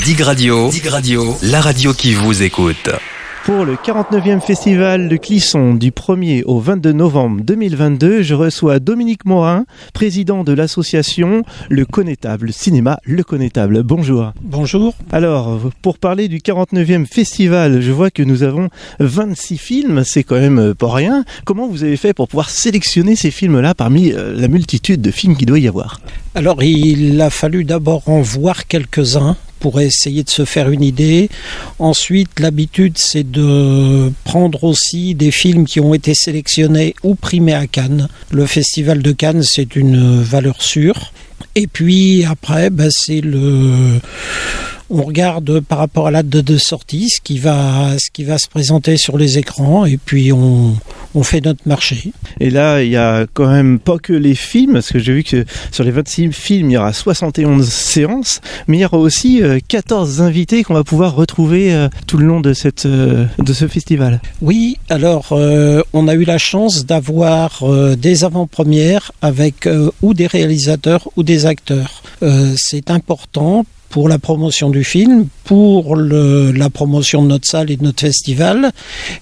Dig Radio, la radio qui vous écoute. Pour le 49e festival de Clisson du 1er au 22 novembre 2022, je reçois Dominique Morin, président de l'association Le Connétable, cinéma Le Connétable. Bonjour. Bonjour. Alors, pour parler du 49e festival, je vois que nous avons 26 films, c'est quand même pas rien. Comment vous avez fait pour pouvoir sélectionner ces films-là parmi la multitude de films qu'il doit y avoir ? Alors, il a fallu d'abord en voir quelques-uns pour essayer de se faire une idée. Ensuite, l'habitude, c'est de prendre aussi des films qui ont été sélectionnés ou primés à Cannes. Le festival de Cannes, c'est une valeur sûre. Et puis après, on regarde par rapport à la date de sortie ce qui va se présenter sur les écrans, et puis on fait notre marché. Et là, il n'y a quand même pas que les films, parce que j'ai vu que sur les 26 films, il y aura 71 séances, mais il y aura aussi 14 invités qu'on va pouvoir retrouver tout le long de ce festival. Oui, alors on a eu la chance d'avoir des avant-premières avec ou des réalisateurs ou des acteurs. C'est important pour la promotion du film, pour la promotion de notre salle et de notre festival.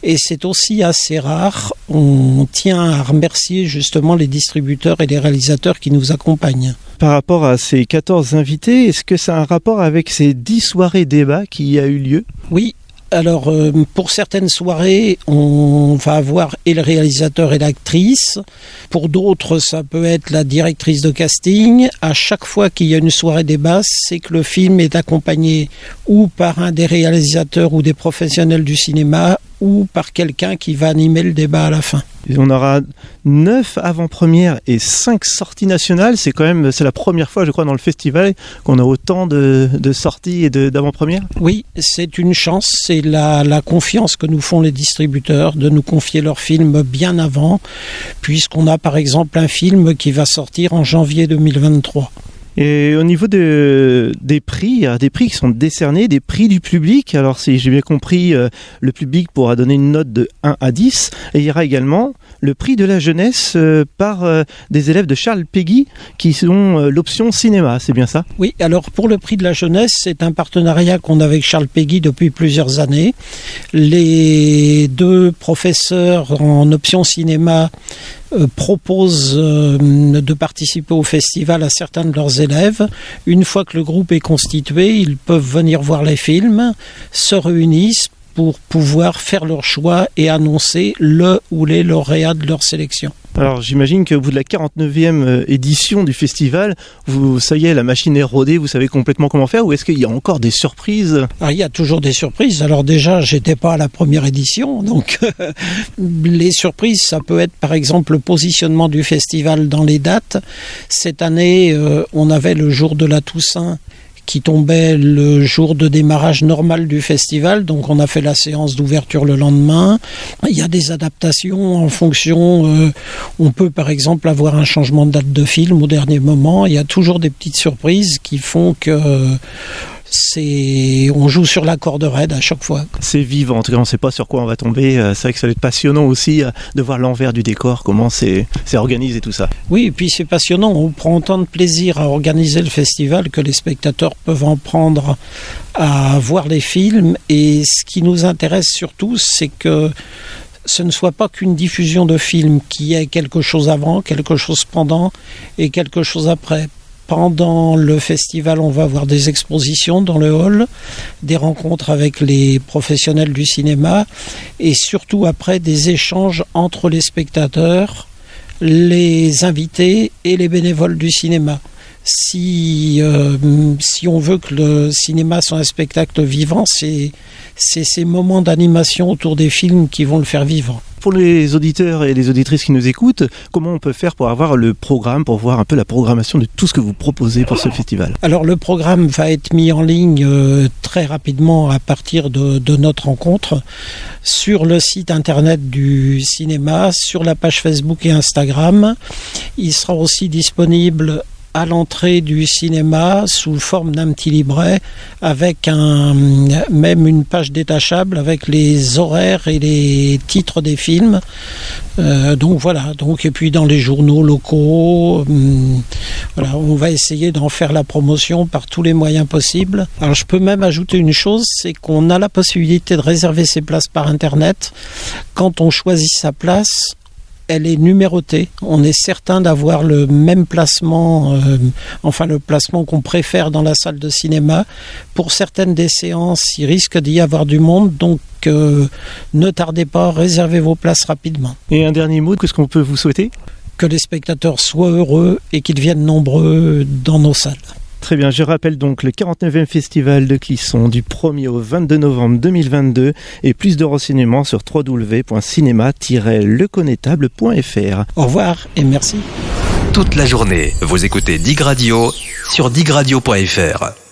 Et c'est aussi assez rare. On tient à remercier justement les distributeurs et les réalisateurs qui nous accompagnent. Par rapport à ces 14 invités, est-ce que ça a un rapport avec ces 10 soirées débats qui a eu lieu ? Oui. Alors, pour certaines soirées, on va avoir et le réalisateur et l'actrice. Pour d'autres, ça peut être la directrice de casting. À chaque fois qu'il y a une soirée débat, c'est que le film est accompagné ou par un des réalisateurs ou des professionnels du cinéma, ou par quelqu'un qui va animer le débat à la fin. Et on aura 9 avant-premières et 5 sorties nationales. C'est la première fois, je crois, dans le festival qu'on a autant de sorties et d'avant-premières. Oui, c'est une chance. C'est la confiance que nous font les distributeurs de nous confier leurs films bien avant, puisqu'on a par exemple un film qui va sortir en janvier 2023. Et au niveau des prix, il y a des prix qui sont décernés, des prix du public. Alors si j'ai bien compris, le public pourra donner une note de 1 à 10. Et il y aura également le prix de la jeunesse par des élèves de Charles Péguy qui sont l'option cinéma, c'est bien ça ? Oui, alors pour le prix de la jeunesse, c'est un partenariat qu'on a avec Charles Péguy depuis plusieurs années. Les deux professeurs en option cinéma proposent de participer au festival à certains de leurs élèves. Une fois que le groupe est constitué, ils peuvent venir voir les films, se réunissent pour pouvoir faire leur choix et annoncer le ou les lauréats de leur sélection. Alors j'imagine qu'au bout de la 49e édition du festival, ça y est, la machine est rodée, vous savez complètement comment faire, ou est-ce qu'il y a encore des surprises ? Alors, il y a toujours des surprises. Alors déjà, j'étais pas à la première édition, donc les surprises, ça peut être par exemple le positionnement du festival dans les dates. Cette année, on avait le jour de la Toussaint qui tombait le jour de démarrage normal du festival, donc on a fait la séance d'ouverture le lendemain. Il y a des adaptations en fonction, on peut par exemple avoir un changement de date de film au dernier moment. Il y a toujours des petites surprises qui font que on joue sur la corde raide à chaque fois. C'est vivant, en tout cas on ne sait pas sur quoi on va tomber. C'est vrai que ça va être passionnant aussi de voir l'envers du décor, comment c'est organisé tout ça. Oui, et puis c'est passionnant, on prend autant de plaisir à organiser le festival que les spectateurs peuvent en prendre à voir les films. Et ce qui nous intéresse surtout, c'est que ce ne soit pas qu'une diffusion de films, qu'il y ait quelque chose avant, quelque chose pendant et quelque chose après. Pendant le festival, on va avoir des expositions dans le hall, des rencontres avec les professionnels du cinéma et surtout après des échanges entre les spectateurs, les invités et les bénévoles du cinéma. Si on veut que le cinéma soit un spectacle vivant, c'est ces moments d'animation autour des films qui vont le faire vivre. Pour les auditeurs et les auditrices qui nous écoutent, comment on peut faire pour avoir le programme, pour voir un peu la programmation de tout ce que vous proposez pour ce festival ? Alors le programme va être mis en ligne très rapidement à partir de notre rencontre sur le site internet du cinéma, sur la page Facebook et Instagram. Il sera aussi disponible à l'entrée du cinéma sous forme d'un petit livret avec même une page détachable avec les horaires et les titres des films. Donc voilà. Et puis dans les journaux locaux, voilà, on va essayer d'en faire la promotion par tous les moyens possibles. Alors je peux même ajouter une chose, c'est qu'on a la possibilité de réserver ses places par Internet. Quand on choisit sa place, elle est numérotée. On est certain d'avoir le même placement, le placement qu'on préfère dans la salle de cinéma. Pour certaines des séances, il risque d'y avoir du monde, donc ne tardez pas, réservez vos places rapidement. Et un dernier mot, qu'est-ce qu'on peut vous souhaiter ? Que les spectateurs soient heureux et qu'ils viennent nombreux dans nos salles. Très bien, je rappelle donc le 49e Festival de Clisson du 1er au 22 novembre 2022 et plus de renseignements sur www.cinéma-leconnétable.fr. Au revoir et merci. Toute la journée, vous écoutez Dig Radio sur digradio.fr.